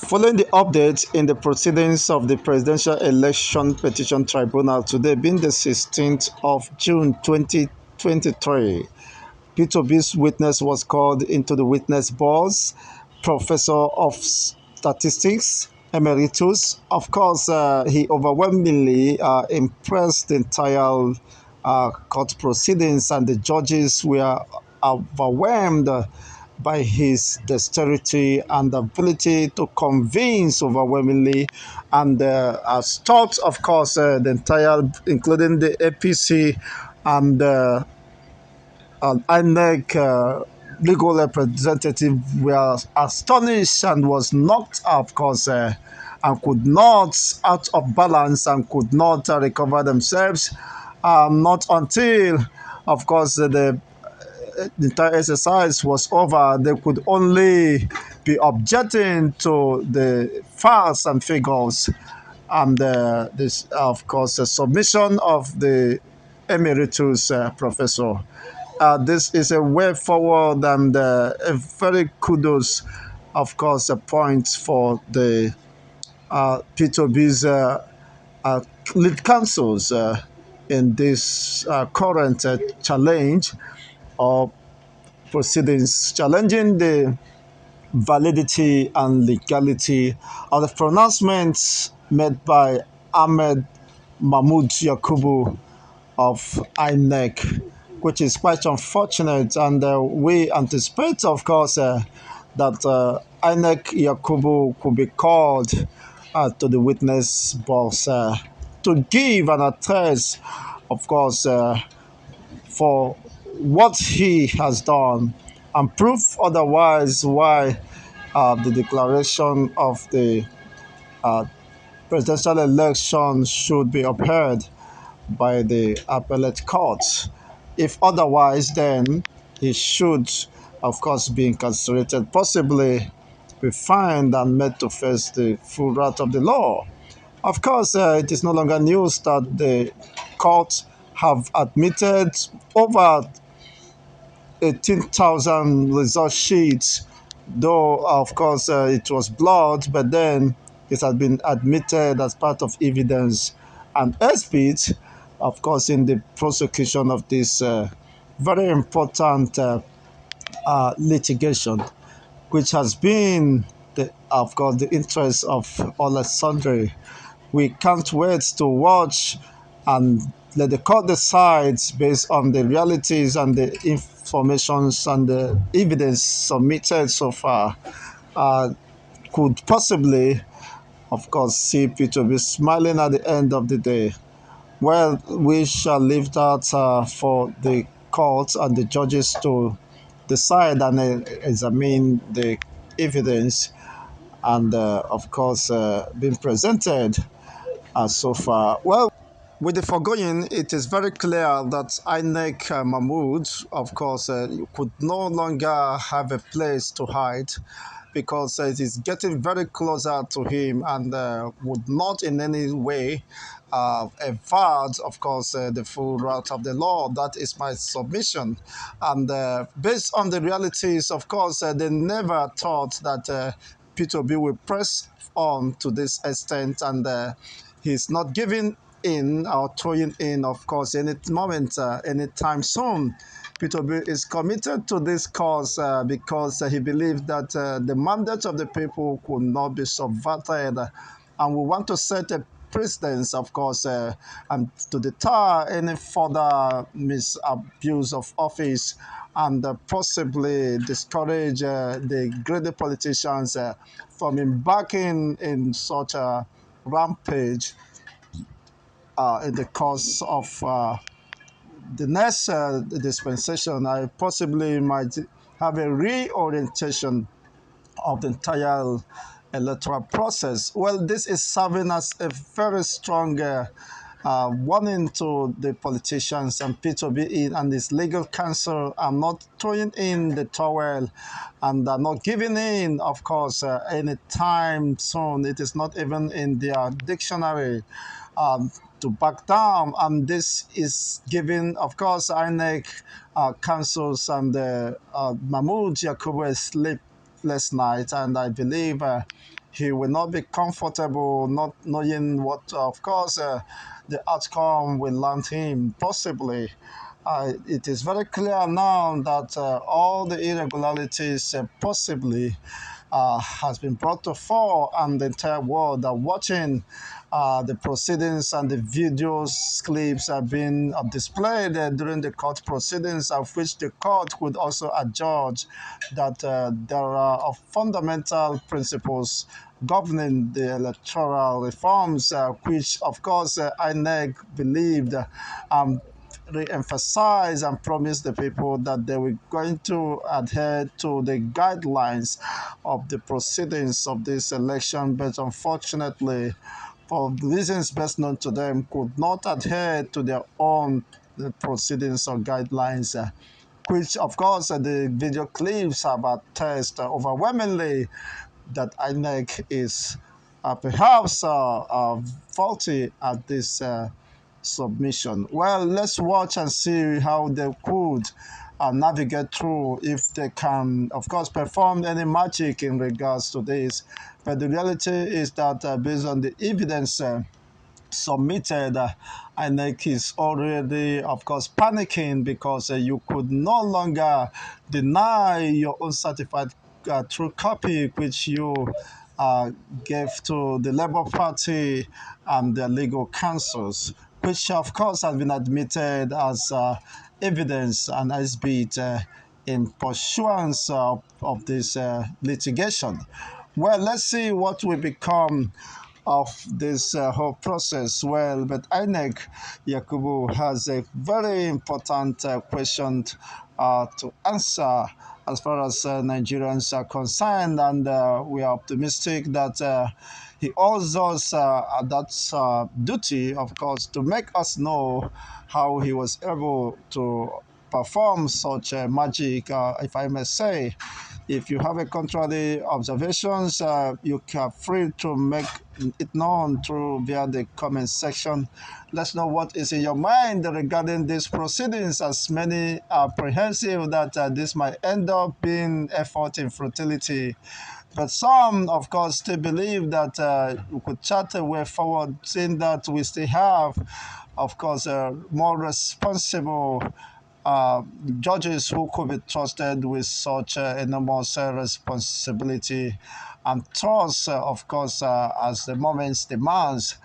Following the update in the proceedings of the Presidential Election Petition Tribunal today being the 16th of June 2023, P2B's witness was called into the witness box, Professor of Statistics Emeritus. Of course, he overwhelmingly impressed the entire court proceedings, and the judges were overwhelmed by his dexterity and ability to convince overwhelmingly, and has taught, of course, the entire, including the APC and INEC legal representative, were astonished and was knocked, of course, and could not, out of balance, and could not recover themselves. Not until, of course, the entire exercise was over, they could only be objecting to the facts and figures, and this, of course, the submission of the emeritus professor. This is a way forward, and a very kudos, of course, a point for the P2B's uh, lead councils in this current challenge or proceedings, challenging the validity and legality of the pronouncements made by Ahmed Mahmoud Yakubu of INEC, which is quite unfortunate. And we anticipate, of course, that INEC Yakubu could be called to the witness box to give an address, of course, for what he has done, and proof otherwise why the declaration of the uh, presidential election should be upheld by the appellate court. If otherwise, then he should, of course, be incarcerated, possibly be fined and made to face the full wrath of the law. Of course, it is no longer news that the court have admitted over 18,000 result sheets, though, of course, it was blurred, but then it has been admitted as part of evidence and exhibit, of course, in the prosecution of this very important litigation, which has been, of course, the interest of all and sundry. We can't wait to watch and let the court decide based on the realities and the informations and the evidence submitted so far. Uh, could possibly, of course, see Peter be smiling at the end of the day. Well, we shall leave that for the courts and the judges to decide and examine the evidence, and, of course, being presented so far. Well, with the foregoing, it is very clear that INEC Mahmoud, of course, could no longer have a place to hide, because it is getting very closer to him, and would not in any way avert, of course, the full route of the law. That is my submission. And based on the realities, of course, they never thought that P2B will press on to this extent, and he's not giving in or throwing in, of course, any moment, anytime soon. Peter B is committed to this cause because he believes that the mandate of the people could not be subverted, and we want to set a precedence, of course, and to deter any further misabuse of office, and possibly discourage the greedy politicians from embarking in such a rampage in the course of the next dispensation. I possibly might have a reorientation of the entire electoral process. Well, this is serving as a very strong warning to the politicians and P2B and his legal counsel are not throwing in the towel, and are not giving in, of course, anytime soon. It is not even in their dictionary to back down. And this is giving, of course, INEC councils and Mahmoud Yakubu a sleepless night, and I believe he will not be comfortable not knowing what, of course, the outcome will land him, possibly. It is very clear now that all the irregularities possibly has been brought to fore, and the entire world are watching the proceedings, and the videos clips have been displayed during the court proceedings, of which the court could also adjudge that there are fundamental principles governing the electoral reforms, which, of course, INEC believed re-emphasize and promise the people that they were going to adhere to the guidelines of the proceedings of this election, but unfortunately, for reasons best known to them, could not adhere to their own proceedings or guidelines. Which, of course, the video clips have attest overwhelmingly that INEC is perhaps faulty at this submission. Well, let's watch and see how they could navigate through, if they can, of course, perform any magic in regards to this. But the reality is that based on the evidence submitted, INEC is already, of course, panicking because you could no longer deny your own certified true copy, which you uh, gave to the Labour Party and their legal counsels, which, of course, has been admitted as evidence and exhibit in pursuance of this litigation. Well, let's see what will become of this whole process. Well, but INEC, Yakubu, has a very important question to answer as far as Nigerians are concerned, and we are optimistic that he owes us that duty, of course, to make us know how he was able to perform such magic, if I may say. If you have a contrary observations, you are free to make it known through via the comment section. Let's know what is in your mind regarding these proceedings, as many are apprehensive that this might end up being effort in futility. But some, of course, still believe that we could chart a way forward, seeing that we still have, of course, more responsible uh, judges who could be trusted with such enormous responsibility and trust, of course, as the moment demands.